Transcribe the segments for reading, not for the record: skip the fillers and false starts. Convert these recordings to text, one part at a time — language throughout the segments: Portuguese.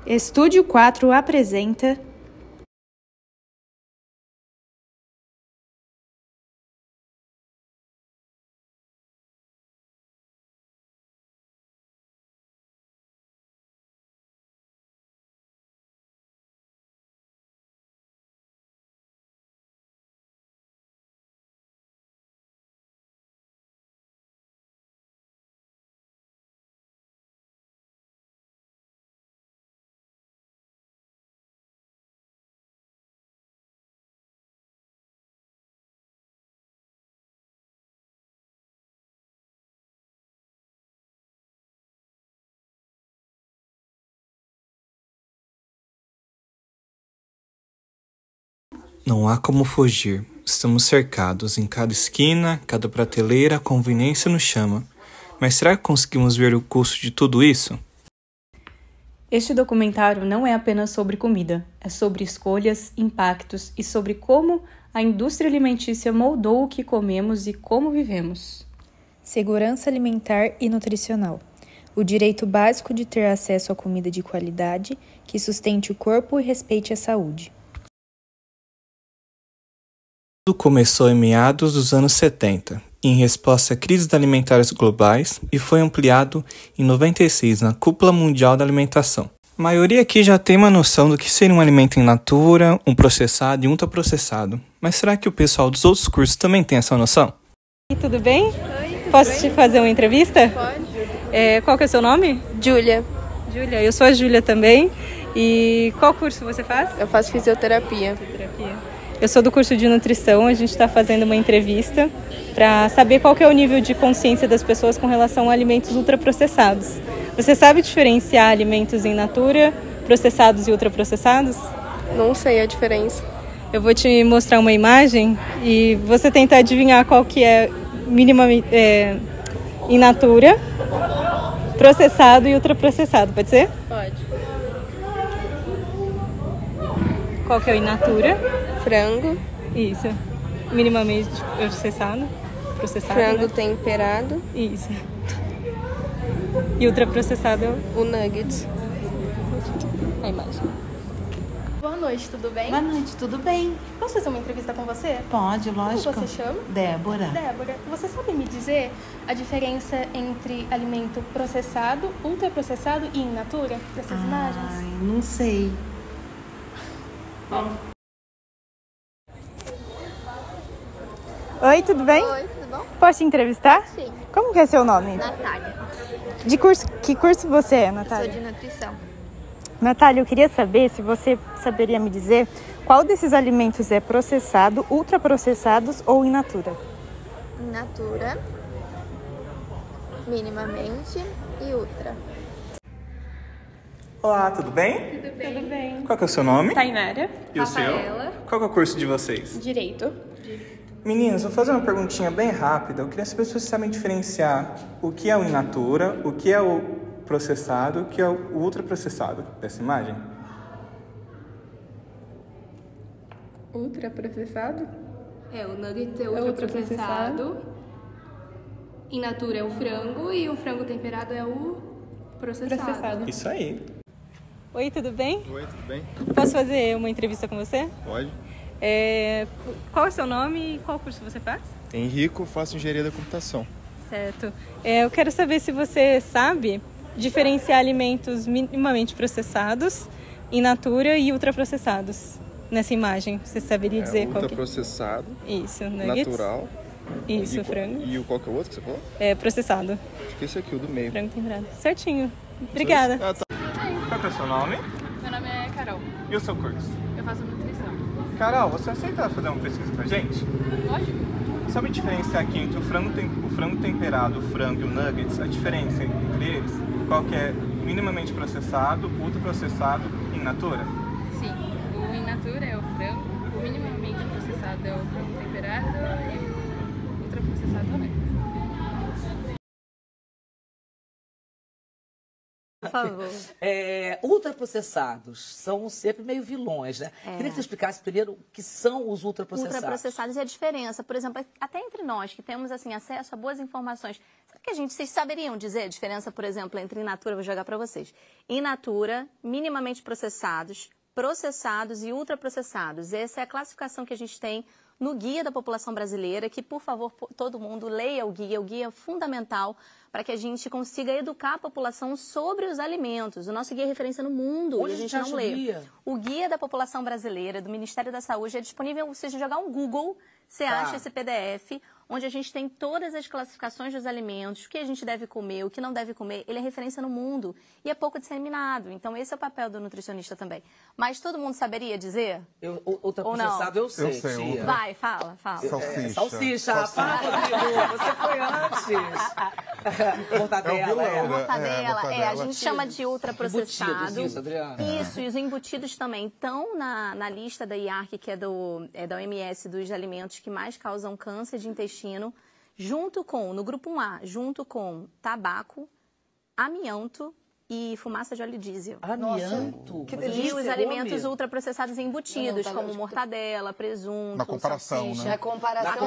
Estúdio 4 apresenta... Não há como fugir. Estamos cercados. Em cada esquina, cada prateleira, a conveniência nos chama. Mas será que conseguimos ver o custo de tudo isso? Este documentário não é apenas sobre comida. É sobre escolhas, impactos e sobre como a indústria alimentícia moldou o que comemos e como vivemos. Segurança alimentar e nutricional. O direito básico de ter acesso a comida de qualidade que sustente o corpo e respeite a saúde. Tudo começou em meados dos anos 70, em resposta a crises alimentares globais, e foi ampliado em 96 na Cúpula Mundial da Alimentação. A maioria aqui já tem uma noção do que seria um alimento in natura, um processado e um ultraprocessado. Mas será que o pessoal dos outros cursos também tem essa noção? E tudo bem? Oi. Posso te fazer uma entrevista? Pode. Qual que é o seu nome? Júlia. Júlia, eu sou a Júlia também. E qual curso você faz? Eu faço fisioterapia. Eu sou do curso de nutrição, a gente está fazendo uma entrevista para saber qual que é o nível de consciência das pessoas com relação a alimentos ultraprocessados. Você sabe diferenciar alimentos in natura, processados e ultraprocessados? Não sei a diferença. Eu vou te mostrar uma imagem e você tenta adivinhar qual que é minimamente in natura, processado e ultraprocessado, pode ser? Pode. Qual que é o in natura? Frango. Isso. Minimamente processado. Frango, né? temperado. Isso. E ultraprocessado é O nuggets. a imagem. Boa noite, tudo bem? Boa noite, tudo bem? Posso fazer uma entrevista com você? Pode, lógico. Como você chama? Débora. Débora, você sabe me dizer a diferença entre alimento processado, ultraprocessado e in natura dessas imagens? Ai, não sei. Oi, tudo bem? Oi, tudo bom? Posso te entrevistar? Sim. Como que é seu nome? Natália. Que curso você é, Sou Natália? de nutrição. Natália, eu queria saber se você saberia me dizer qual desses alimentos é processado, ultraprocessados ou in natura? In natura, minimamente e ultra. Olá, tudo bem? Tudo bem. Qual que é o seu nome? Tainara. E o seu? Rafaela. Qual que é o curso de vocês? Direito. Meninas, vou fazer uma perguntinha bem rápida. Eu queria saber se vocês sabem diferenciar o que é o in natura, o que é o processado, o que é o ultraprocessado dessa imagem. Ultraprocessado? O nugget é ultraprocessado. In natura é o frango e o frango temperado é o processado. Isso aí. Oi, tudo bem? Oi, tudo bem? Posso fazer uma entrevista com você? Pode. Qual é o seu nome e qual curso você faz? Henrico, faço engenharia da computação. Certo. Eu quero saber se você sabe diferenciar alimentos minimamente processados, in natura e ultraprocessados. Nessa imagem, você saberia dizer qual que é? Ultraprocessado, Isso, nuggets. natural. Isso, e, frango. E qual que é o outro que você falou? Processado. Acho que esse aqui, o do meio. Frango temperado. Certinho. Obrigada. Ah, tá. Qual que é o seu nome? Meu nome é Carol, E o seu curso? eu faço nutrição. Carol, você aceita fazer uma pesquisa com a gente? Lógico. Sabe diferenciar aqui entre o frango temperado, o frango e o nuggets? A diferença entre eles? Qual que é minimamente processado, ultraprocessado e in natura? Sim, o in natura é o frango, o minimamente processado é o frango temperado e o ultraprocessado também. Por favor. Ultraprocessados são sempre meio vilões, né? Queria que você explicasse primeiro o que são os ultraprocessados. Ultraprocessados e a diferença, por exemplo, até entre nós que temos assim acesso a boas informações. Será que vocês saberiam dizer a diferença, por exemplo, entre in natura, vou jogar para vocês. In natura, minimamente processados, processados e ultraprocessados. Essa é a classificação que a gente tem no Guia da População Brasileira, que, por favor, todo mundo leia o guia é fundamental para que a gente consiga educar a população sobre os alimentos. O nosso guia é referência no mundo e a gente não lê. O Guia da População Brasileira, do Ministério da Saúde, é disponível, se você jogar um Google, você acha esse PDF, onde a gente tem todas as classificações dos alimentos, o que a gente deve comer, o que não deve comer. Ele é referência no mundo e é pouco disseminado. Então, esse é o papel do nutricionista também. Mas todo mundo saberia dizer? Ultraprocessado eu sei, tia. Vai, fala. Salsicha. Fala, Rodrigo. Você foi antes. Mortadela. A gente chama de ultraprocessado. Isso, Adriana. Isso, e os embutidos também estão na lista da IARC, que é da OMS, dos alimentos que mais causam câncer de intestino, no grupo 1A, junto com tabaco, amianto e fumaça de óleo diesel. Amianto? Que delícia. E os alimentos ultraprocessados embutidos, como mortadela, presunto, na comparação, salsicha. Né? Na comparação.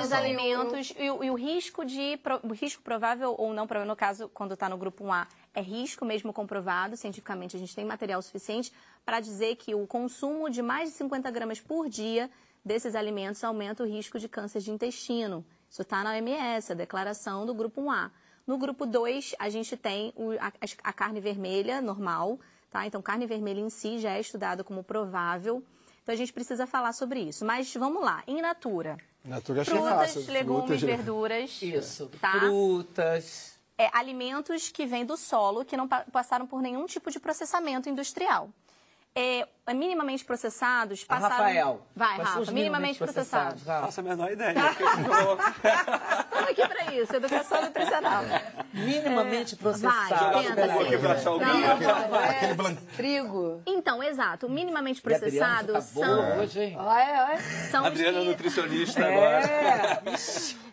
Os alimentos e o risco provável ou não provável, no caso, quando está no grupo 1A, é risco mesmo comprovado, cientificamente a gente tem material suficiente para dizer que o consumo de mais de 50 gramas por dia desses alimentos aumenta o risco de câncer de intestino. Isso está na OMS, a declaração do grupo 1A. No grupo 2, a gente tem a carne vermelha normal, tá? Então, carne vermelha em si já é estudada como provável. Então, a gente precisa falar sobre isso. Mas, vamos lá, in natura. Frutas, legumes, verduras. Isso, tá? Frutas. Alimentos que vêm do solo, que não passaram por nenhum tipo de processamento industrial. Minimamente processados passaram... Rafael. Vai, Rafa. Minimamente processados. Faço a menor ideia. Estamos aqui para isso, educação nutricional. Minimamente processado. Aquele branco. Trigo. Então, exato. Minimamente processados são Adriana é nutricionista agora.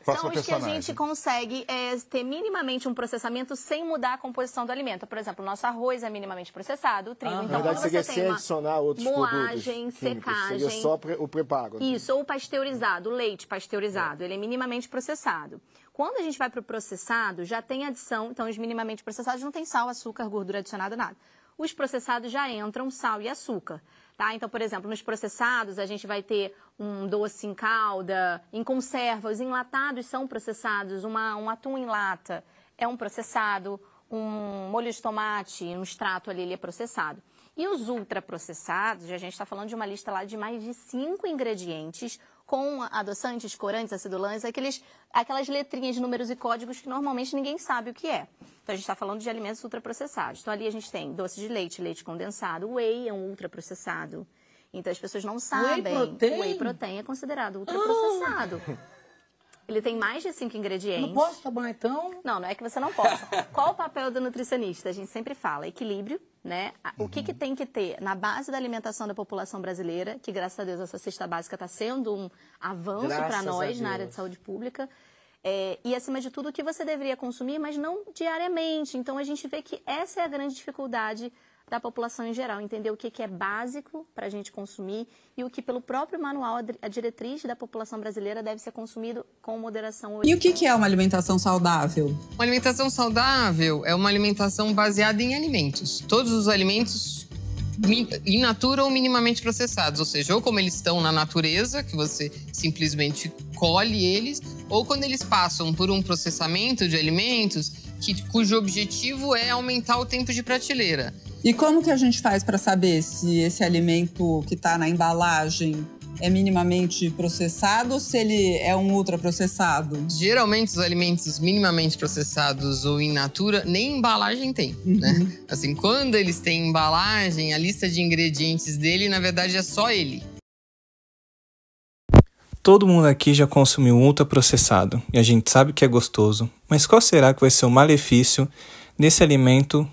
São os que a gente consegue ter minimamente um processamento sem mudar a composição do alimento. Por exemplo, o nosso arroz é minimamente processado, o trigo. Então, quando você tem adicionar outros moagem, produtos secagem... Seria só o preparo. Isso, ou pasteurizado, o leite pasteurizado, ele é minimamente processado. Quando a gente vai para o processado, já tem adição, então os minimamente processados não tem sal, açúcar, gordura adicionada, nada. Os processados já entram sal e açúcar. Tá? Então, por exemplo, nos processados a gente vai ter um doce em calda, em conserva, os enlatados são processados, um atum em lata é um processado, um molho de tomate, um extrato ali, ele é processado. E os ultraprocessados, a gente está falando de uma lista lá de mais de 5 ingredientes com adoçantes, corantes, acidulantes, aquelas letrinhas de números e códigos que normalmente ninguém sabe o que é. Então, a gente está falando de alimentos ultraprocessados. Então, ali a gente tem doce de leite, leite condensado, whey é um ultraprocessado. Então, as pessoas não sabem. Whey protein é considerado ultraprocessado. Ele tem mais de 5 ingredientes. Não posso tomar, então? Não é que você não possa. Qual o papel do nutricionista? A gente sempre fala equilíbrio, né? O que tem que ter na base da alimentação da população brasileira, que graças a Deus essa cesta básica está sendo um avanço para nós na área de saúde pública. E, acima de tudo, o que você deveria consumir, mas não diariamente. Então, a gente vê que essa é a grande dificuldade da população em geral, entender o que é básico para a gente consumir e o que, pelo próprio manual, a diretriz da população brasileira deve ser consumido com moderação. E o que é uma alimentação saudável? Uma alimentação saudável é uma alimentação baseada em alimentos. Todos os alimentos in natura ou minimamente processados, ou seja, ou como eles estão na natureza, que você simplesmente colhe eles, ou quando eles passam por um processamento de alimentos cujo objetivo é aumentar o tempo de prateleira. E como que a gente faz para saber se esse alimento que está na embalagem é minimamente processado ou se ele é um ultraprocessado? Geralmente, os alimentos minimamente processados ou in natura, nem embalagem tem, né? Assim, quando eles têm embalagem, a lista de ingredientes dele, na verdade, é só ele. Todo mundo aqui já consumiu um ultraprocessado e a gente sabe que é gostoso, mas qual será que vai ser o malefício desse alimento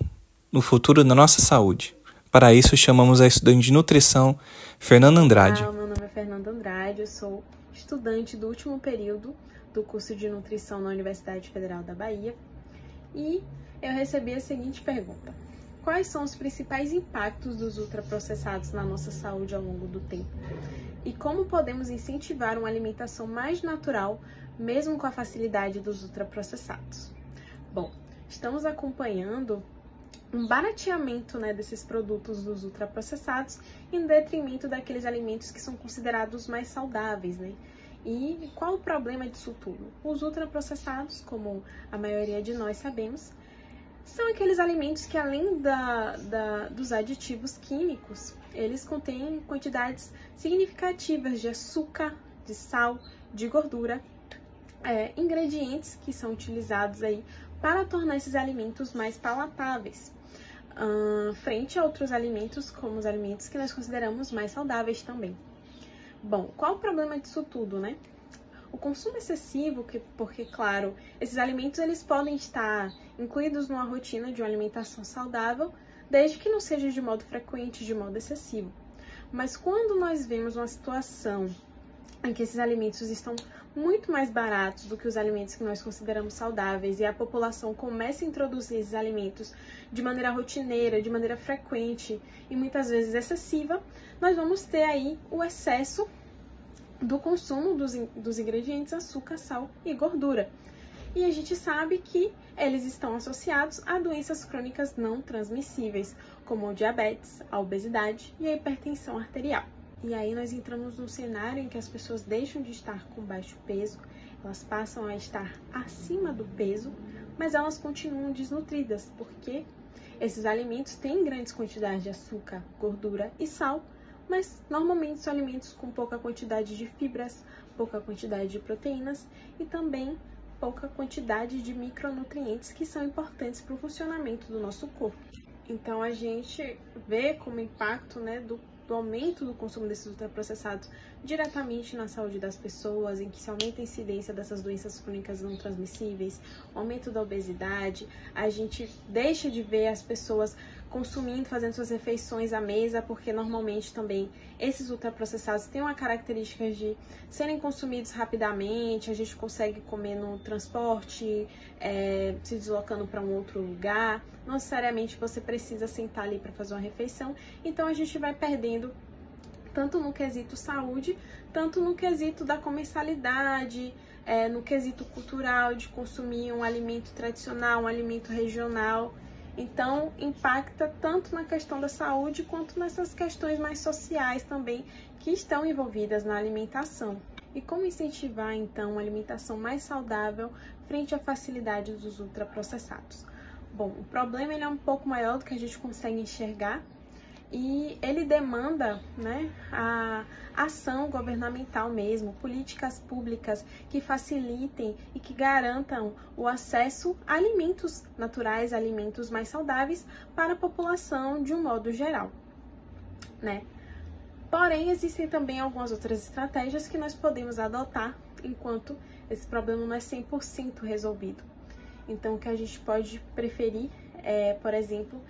no futuro da nossa saúde? Para isso, chamamos a estudante de nutrição, Fernanda Andrade. Olá, meu nome é Fernanda Andrade, eu sou estudante do último período do curso de nutrição na Universidade Federal da Bahia e eu recebi a seguinte pergunta: quais são os principais impactos dos ultraprocessados na nossa saúde ao longo do tempo? E como podemos incentivar uma alimentação mais natural, mesmo com a facilidade dos ultraprocessados? Bom, estamos acompanhando um barateamento, né, desses produtos dos ultraprocessados em detrimento daqueles alimentos que são considerados mais saudáveis, né? E qual o problema disso tudo? Os ultraprocessados, como a maioria de nós sabemos, são aqueles alimentos que, além dos aditivos químicos, eles contêm quantidades significativas de açúcar, de sal, de gordura, ingredientes que são utilizados aí para tornar esses alimentos mais palatáveis, frente a outros alimentos, como os alimentos que nós consideramos mais saudáveis também. Bom, qual o problema disso tudo, né? O consumo excessivo, porque, claro, esses alimentos eles podem estar incluídos numa rotina de uma alimentação saudável, desde que não seja de modo frequente, de modo excessivo. Mas quando nós vemos uma situação em que esses alimentos estão muito mais baratos do que os alimentos que nós consideramos saudáveis e a população começa a introduzir esses alimentos de maneira rotineira, de maneira frequente e muitas vezes excessiva, nós vamos ter aí o excesso do consumo dos ingredientes açúcar, sal e gordura. E a gente sabe que eles estão associados a doenças crônicas não transmissíveis, como o diabetes, a obesidade e a hipertensão arterial. E aí nós entramos num cenário em que as pessoas deixam de estar com baixo peso, elas passam a estar acima do peso, mas elas continuam desnutridas, porque esses alimentos têm grandes quantidades de açúcar, gordura e sal, mas normalmente são alimentos com pouca quantidade de fibras, pouca quantidade de proteínas e também pouca quantidade de micronutrientes que são importantes para o funcionamento do nosso corpo. Então a gente vê como impacto, né, do aumento do consumo desses ultraprocessados diretamente na saúde das pessoas, em que se aumenta a incidência dessas doenças crônicas não transmissíveis, o aumento da obesidade, a gente deixa de ver as pessoas consumindo, fazendo suas refeições à mesa, porque normalmente também esses ultraprocessados têm uma característica de serem consumidos rapidamente, a gente consegue comer no transporte, se deslocando para um outro lugar, não necessariamente você precisa sentar ali para fazer uma refeição, então a gente vai perdendo tanto no quesito saúde, tanto no quesito da comensalidade, no quesito cultural de consumir um alimento tradicional, um alimento regional. Então, impacta tanto na questão da saúde quanto nessas questões mais sociais também que estão envolvidas na alimentação. E como incentivar, então, uma alimentação mais saudável frente à facilidade dos ultraprocessados? Bom, o problema ele é um pouco maior do que a gente consegue enxergar e ele demanda, né, a ação governamental mesmo, políticas públicas que facilitem e que garantam o acesso a alimentos naturais, alimentos mais saudáveis para a população de um modo geral, né? Porém, existem também algumas outras estratégias que nós podemos adotar enquanto esse problema não é 100% resolvido. Então, o que a gente pode preferir é, por exemplo,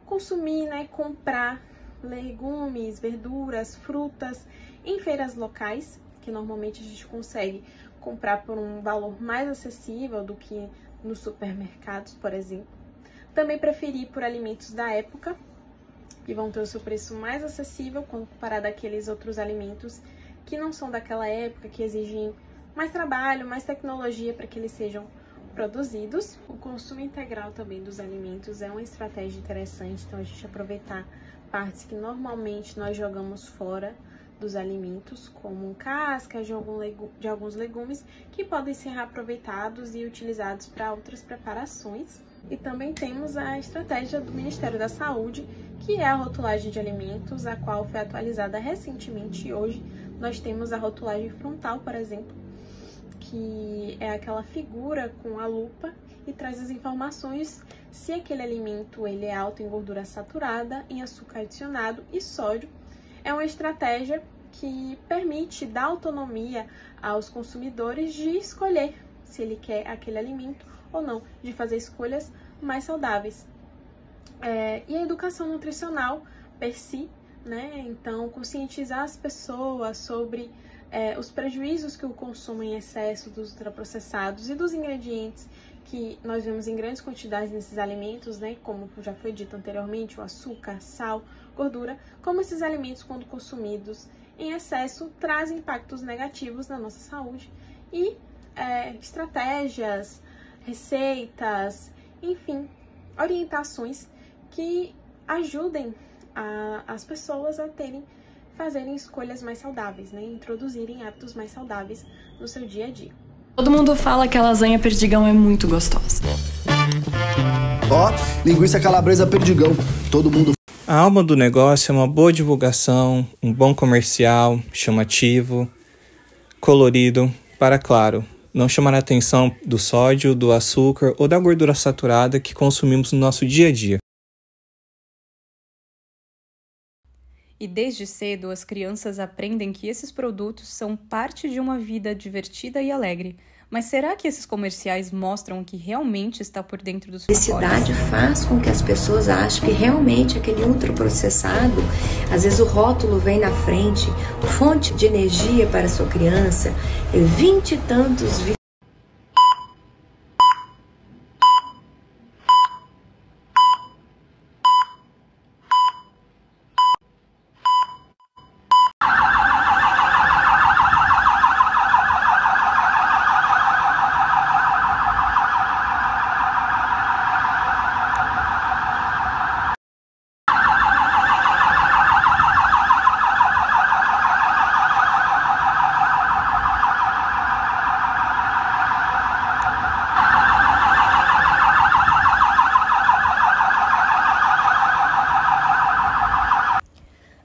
consumir, né, comprar legumes, verduras, frutas em feiras locais, que normalmente a gente consegue comprar por um valor mais acessível do que nos supermercados, por exemplo. Também preferir por alimentos da época, que vão ter o seu preço mais acessível quando comparado àqueles outros alimentos que não são daquela época, que exigem mais trabalho, mais tecnologia para que eles sejam produzidos. O consumo integral também dos alimentos é uma estratégia interessante, então a gente aproveitar partes que normalmente nós jogamos fora dos alimentos, como cascas de alguns legumes, que podem ser reaproveitados e utilizados para outras preparações. E também temos a estratégia do Ministério da Saúde, que é a rotulagem de alimentos, a qual foi atualizada recentemente, e hoje nós temos a rotulagem frontal, por exemplo, que é aquela figura com a lupa e traz as informações se aquele alimento ele é alto em gordura saturada, em açúcar adicionado e sódio. É uma estratégia que permite dar autonomia aos consumidores de escolher se ele quer aquele alimento ou não, de fazer escolhas mais saudáveis. E a educação nutricional per si, né? Então, conscientizar as pessoas sobre os prejuízos que o consumo em excesso dos ultraprocessados e dos ingredientes que nós vemos em grandes quantidades nesses alimentos, né, como já foi dito anteriormente, o açúcar, sal, gordura, como esses alimentos, quando consumidos em excesso, trazem impactos negativos na nossa saúde e estratégias, receitas, enfim, orientações que ajudem as pessoas a fazerem escolhas mais saudáveis, né, introduzirem hábitos mais saudáveis no seu dia a dia. Todo mundo fala que a lasanha perdigão é muito gostosa. Linguiça calabresa perdigão. Todo mundo... A alma do negócio é uma boa divulgação, um bom comercial, chamativo, colorido, para, claro, não chamar a atenção do sódio, do açúcar ou da gordura saturada que consumimos no nosso dia a dia. E desde cedo, as crianças aprendem que esses produtos são parte de uma vida divertida e alegre. Mas será que esses comerciais mostram o que realmente está por dentro dos pacotes? A publicidade faz com que as pessoas achem que realmente aquele ultraprocessado, às vezes o rótulo vem na frente, fonte de energia para a sua criança, 20 e tantos...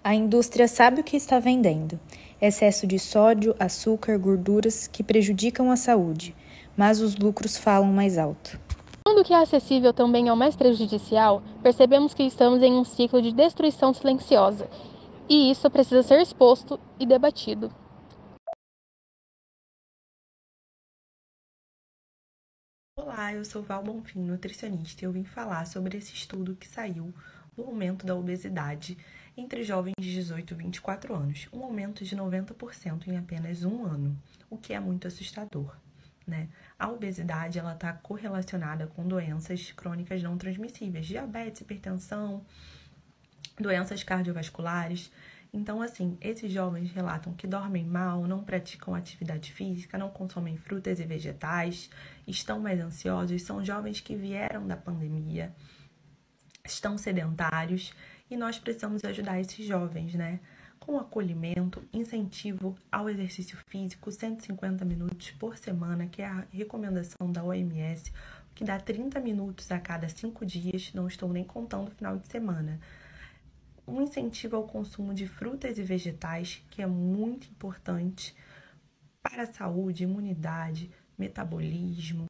A indústria sabe o que está vendendo. Excesso de sódio, açúcar, gorduras que prejudicam a saúde, mas os lucros falam mais alto. Quando o que é acessível também é o mais prejudicial, percebemos que estamos em um ciclo de destruição silenciosa, e isso precisa ser exposto e debatido. Olá, eu sou Val Bonfim, nutricionista, e eu vim falar sobre esse estudo que saiu do aumento da obesidade entre jovens de 18 e 24 anos, um aumento de 90% em apenas um ano, o que é muito assustador, né? A obesidade está correlacionada com doenças crônicas não transmissíveis, diabetes, hipertensão, doenças cardiovasculares. Então, assim, esses jovens relatam que dormem mal, não praticam atividade física, não consomem frutas e vegetais, estão mais ansiosos, são jovens que vieram da pandemia, estão sedentários, e nós precisamos ajudar esses jovens, né? Com acolhimento, incentivo ao exercício físico, 150 minutos por semana, que é a recomendação da OMS, que dá 30 minutos a cada 5 dias, não estou nem contando o final de semana. Um incentivo ao consumo de frutas e vegetais, que é muito importante para a saúde, imunidade, metabolismo,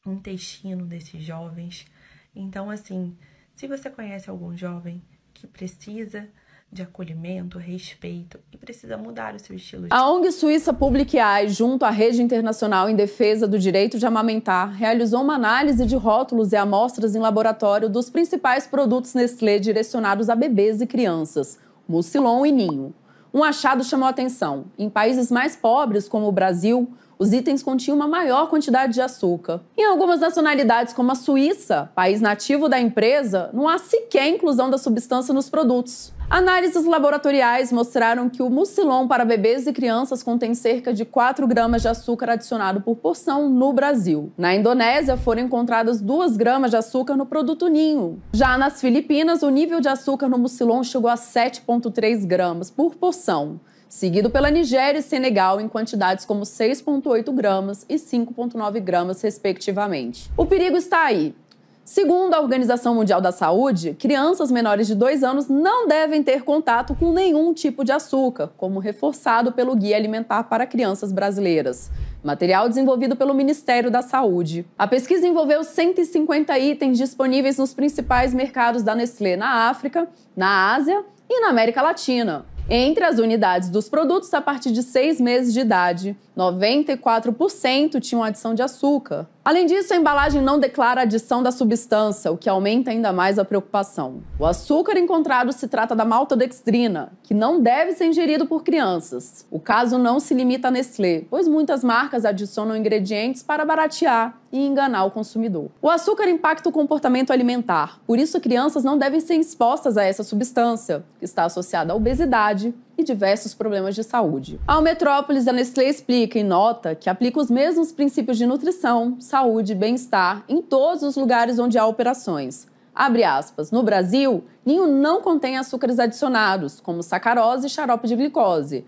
intestino desses jovens. Então, assim, se você conhece algum jovem que precisa de acolhimento, respeito e precisa mudar o seu estilo de... A ONG Suíça Public Eye, junto à Rede Internacional em Defesa do Direito de Amamentar, realizou uma análise de rótulos e amostras em laboratório dos principais produtos Nestlé direcionados a bebês e crianças, Mucilon e Ninho. Um achado chamou a atenção. Em países mais pobres, como o Brasil, os itens continham uma maior quantidade de açúcar. Em algumas nacionalidades, como a Suíça, país nativo da empresa, não há sequer inclusão da substância nos produtos. Análises laboratoriais mostraram que o Mucilon para bebês e crianças contém cerca de 4 gramas de açúcar adicionado por porção no Brasil. Na Indonésia, foram encontradas 2 gramas de açúcar no produto Ninho. Já nas Filipinas, o nível de açúcar no Mucilon chegou a 7,3 gramas por porção, seguido pela Nigéria e Senegal em quantidades como 6,8 gramas e 5,9 gramas, respectivamente. O perigo está aí. Segundo a Organização Mundial da Saúde, crianças menores de 2 anos não devem ter contato com nenhum tipo de açúcar, como reforçado pelo Guia Alimentar para Crianças Brasileiras, material desenvolvido pelo Ministério da Saúde. A pesquisa envolveu 150 itens disponíveis nos principais mercados da Nestlé na África, na Ásia e na América Latina. Entre as unidades dos produtos a partir de 6 meses de idade, 94% tinham adição de açúcar. Além disso, a embalagem não declara a adição da substância, o que aumenta ainda mais a preocupação. O açúcar encontrado se trata da maltodextrina, que não deve ser ingerido por crianças. O caso não se limita à Nestlé, pois muitas marcas adicionam ingredientes para baratear e enganar o consumidor. O açúcar impacta o comportamento alimentar, por isso crianças não devem ser expostas a essa substância, que está associada à obesidade e diversos problemas de saúde. Ao Metrópolis, a Nestlé explica e nota que aplica os mesmos princípios de nutrição, saúde e bem-estar em todos os lugares onde há operações. Abre aspas, no Brasil, Ninho não contém açúcares adicionados, como sacarose e xarope de glicose.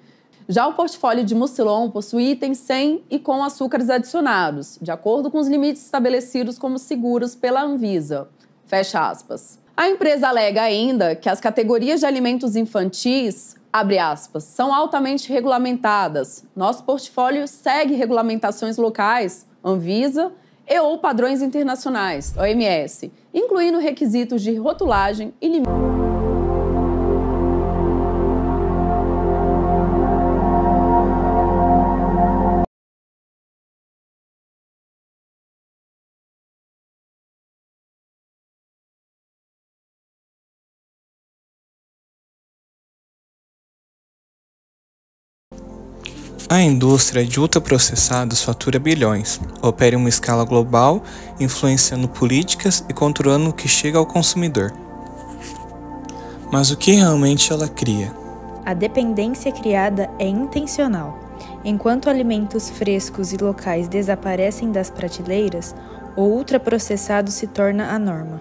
Já o portfólio de Mucilon possui itens sem e com açúcares adicionados, de acordo com os limites estabelecidos como seguros pela Anvisa. Fecha aspas. A empresa alega ainda que as categorias de alimentos infantis, abre aspas, são altamente regulamentadas. Nosso portfólio segue regulamentações locais, Anvisa, e ou padrões internacionais, OMS, incluindo requisitos de rotulagem e limites. A indústria de ultraprocessados fatura bilhões, opera em uma escala global, influenciando políticas e controlando o que chega ao consumidor. Mas o que realmente ela cria? A dependência criada é intencional. Enquanto alimentos frescos e locais desaparecem das prateleiras, o ultraprocessado se torna a norma.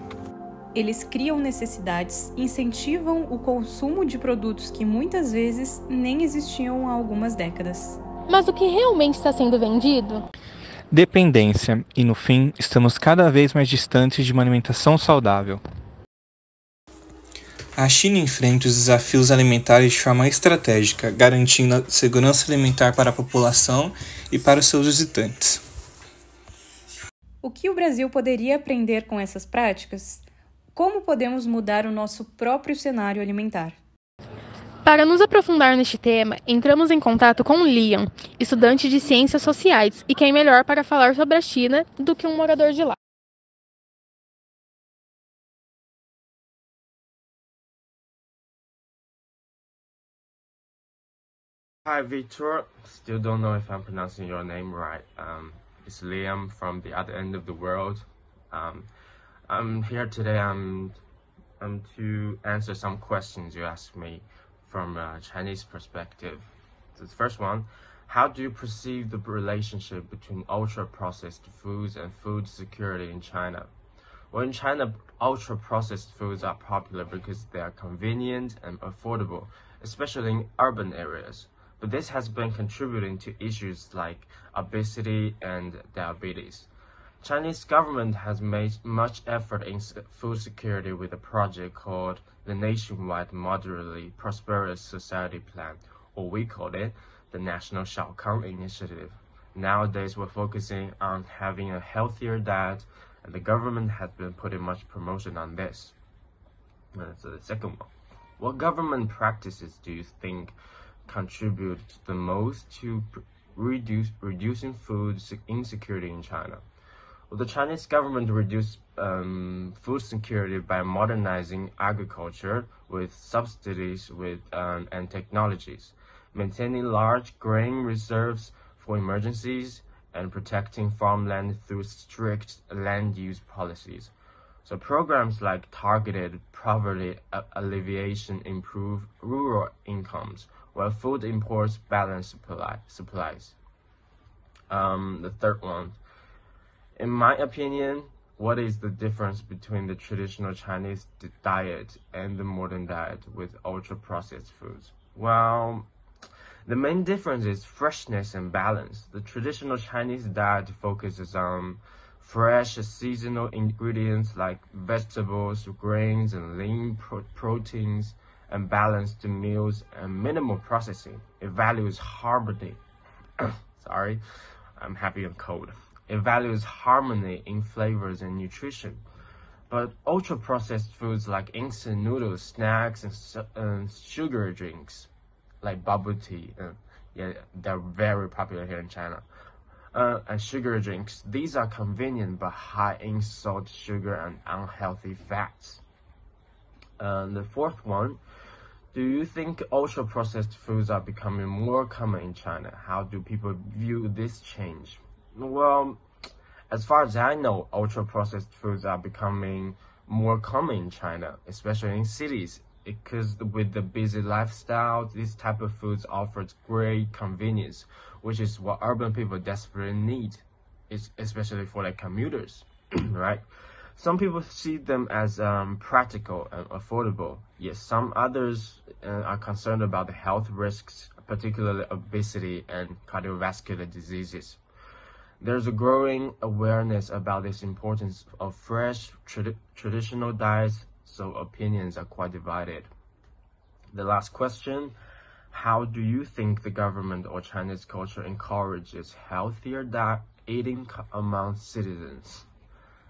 Eles criam necessidades, incentivam o consumo de produtos que muitas vezes nem existiam há algumas décadas. Mas o que realmente está sendo vendido? Dependência, e no fim, estamos cada vez mais distantes de uma alimentação saudável. A China enfrenta os desafios alimentares de forma estratégica, garantindo a segurança alimentar para a população e para os seus visitantes. O que o Brasil poderia aprender com essas práticas? Como podemos mudar o nosso próprio cenário alimentar? Para nos aprofundar neste tema, entramos em contato com Liam, estudante de Ciências Sociais, e quem melhor para falar sobre a China do que um morador de lá. Hi, Victor. Still don't know if I'm pronouncing your name right. It's Liam from the other end of the world. I'm here today to answer some questions you asked me from a Chinese perspective. The first one, how do you perceive the relationship between ultra-processed foods and food security in China? Well, in China, ultra-processed foods are popular because they are convenient and affordable, especially in urban areas. But this has been contributing to issues like obesity and diabetes. Chinese government has made much effort in food security with a project called the Nationwide Moderately Prosperous Society Plan, or we call it the National Shaokang Initiative. Nowadays, we're focusing on having a healthier diet, and the government has been putting much promotion on this. So the second one, what government practices do you think contribute the most to reducing food insecurity in China? Well, the Chinese government reduced food security by modernizing agriculture with subsidies and technologies, maintaining large grain reserves for emergencies, and protecting farmland through strict land use policies. So programs like targeted poverty alleviation improve rural incomes, while food imports balance supplies. The third one, in my opinion, what is the difference between the traditional Chinese diet and the modern diet with ultra-processed foods? Well, the main difference is freshness and balance. The traditional Chinese diet focuses on fresh seasonal ingredients like vegetables, grains, and lean proteins, and balanced meals and minimal processing. It values harmony. Sorry, I'm happy and cold. It values harmony in flavors and nutrition. But ultra-processed foods like instant noodles, snacks, and sugar drinks like bubble tea Yeah, they're very popular here in China. And sugar drinks. These are convenient but high in salt, sugar, and unhealthy fats. And the fourth one, do you think ultra-processed foods are becoming more common in China? How do people view this change? Well, as far as I know, ultra-processed foods are becoming more common in China, especially in cities, because with the busy lifestyle, this type of foods offers great convenience, which is what urban people desperately need, especially for like commuters, right? Some people see them as practical and affordable. Yes, some others are concerned about the health risks, particularly obesity and cardiovascular diseases. There's a growing awareness about this importance of fresh, traditional diets, so opinions are quite divided. The last question, how do you think the government or Chinese culture encourages healthier eating among citizens?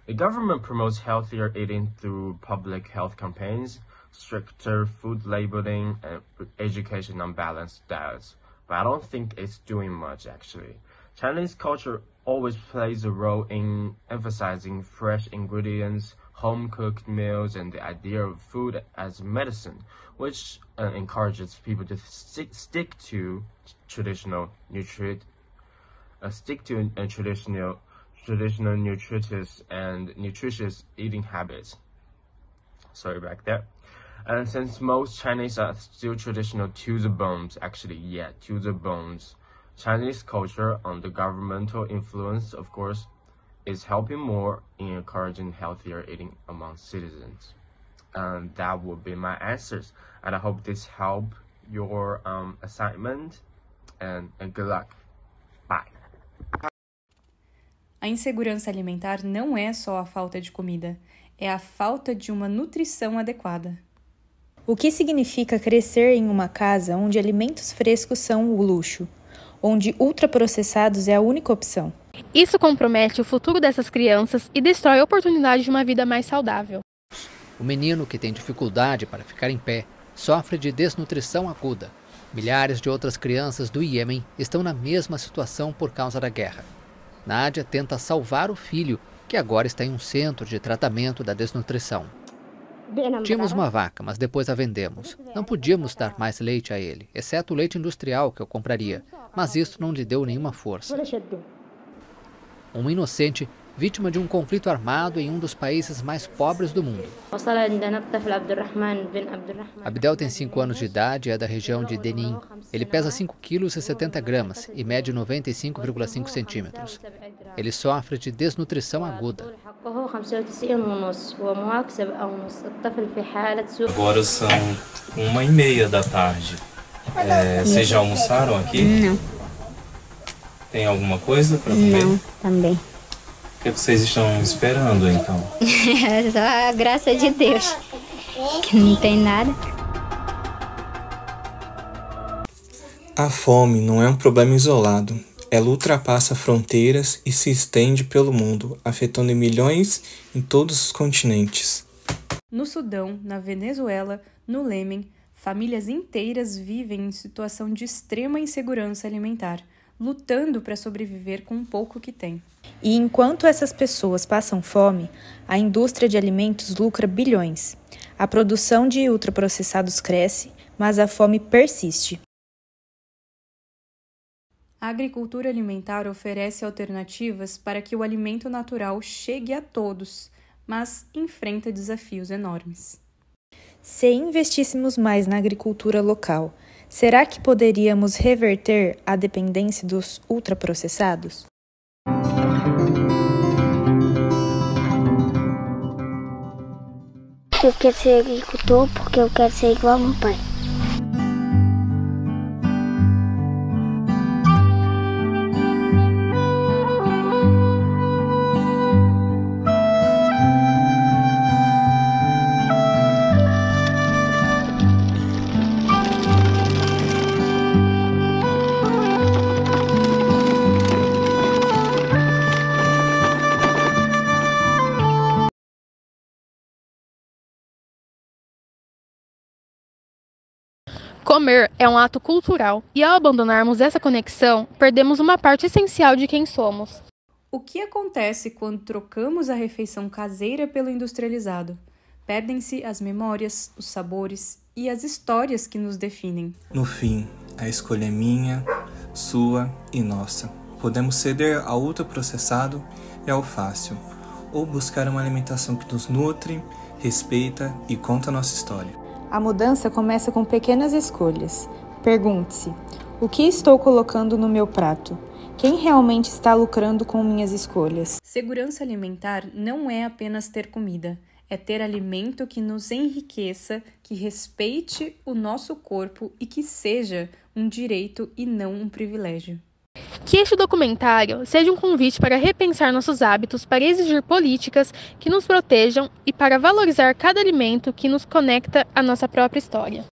The government promotes healthier eating through public health campaigns, stricter food labeling, and education on balanced diets. But I don't think it's doing much, actually. Chinese culture always plays a role in emphasizing fresh ingredients, home-cooked meals, and the idea of food as medicine, which encourages people to stick to traditional nutritious eating habits. Sorry about that. And since most Chinese are still traditional to the bones, Chinese culture under governmental influence, of course, is helping more in encouraging healthier eating among citizens. And that would be my answers. And I hope this helped your assignment. And good luck. Bye. A insegurança alimentar não é só a falta de comida, é a falta de uma nutrição adequada. O que significa crescer em uma casa onde alimentos frescos são o luxo, onde ultraprocessados é a única opção? Isso compromete o futuro dessas crianças e destrói a oportunidade de uma vida mais saudável. O menino que tem dificuldade para ficar em pé sofre de desnutrição aguda. Milhares de outras crianças do Iêmen estão na mesma situação por causa da guerra. Nádia tenta salvar o filho, que agora está em um centro de tratamento da desnutrição. Tínhamos uma vaca, mas depois a vendemos. Não podíamos dar mais leite a ele, exceto o leite industrial que eu compraria, mas isso não lhe deu nenhuma força. Um inocente, vítima de um conflito armado em um dos países mais pobres do mundo. Abdel tem 5 anos de idade e é da região de Denim. Ele pesa 5 quilos e 70 gramas e mede 95,5 centímetros. Ele sofre de desnutrição aguda. Agora são 1h30 da tarde. Vocês já almoçaram aqui? Não. Tem alguma coisa para comer? Não, também. O que vocês estão esperando, então? Só a graça de Deus, que não tem nada. A fome não é um problema isolado. Ela ultrapassa fronteiras e se estende pelo mundo, afetando milhões em todos os continentes. No Sudão, na Venezuela, no Iêmen, famílias inteiras vivem em situação de extrema insegurança alimentar, lutando para sobreviver com o pouco que têm. E enquanto essas pessoas passam fome, a indústria de alimentos lucra bilhões. A produção de ultraprocessados cresce, mas a fome persiste. A agricultura alimentar oferece alternativas para que o alimento natural chegue a todos, mas enfrenta desafios enormes. Se investíssemos mais na agricultura local, será que poderíamos reverter a dependência dos ultraprocessados? Eu quero ser agricultor porque eu quero ser igual ao meu pai. Comer é um ato cultural e, ao abandonarmos essa conexão, perdemos uma parte essencial de quem somos. O que acontece quando trocamos a refeição caseira pelo industrializado? Perdem-se as memórias, os sabores e as histórias que nos definem. No fim, a escolha é minha, sua e nossa. Podemos ceder ao ultraprocessado e ao fácil, ou buscar uma alimentação que nos nutre, respeita e conta a nossa história. A mudança começa com pequenas escolhas. Pergunte-se: o que estou colocando no meu prato? Quem realmente está lucrando com minhas escolhas? Segurança alimentar não é apenas ter comida, é ter alimento que nos enriqueça, que respeite o nosso corpo e que seja um direito e não um privilégio. Que este documentário seja um convite para repensar nossos hábitos, para exigir políticas que nos protejam e para valorizar cada alimento que nos conecta à nossa própria história.